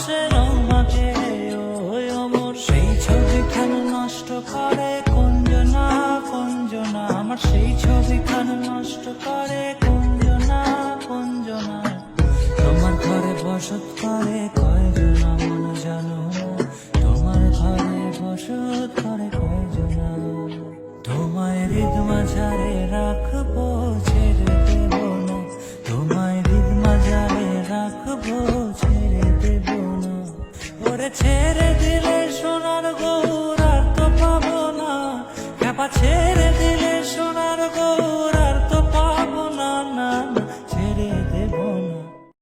বাতাসে রং মাখে ওই অমর সেই ছবিখান নষ্ট করে কুঞ্জনা কুঞ্জনা আমার সেই ছবিখান নষ্ট করে কুঞ্জনা কুঞ্জনা তোমার ঘরে বসত করে কয়জনা মন জানো তোমার ঘরে বসত করে কয়জনা তোমায় হৃদ মাঝারে রাখবো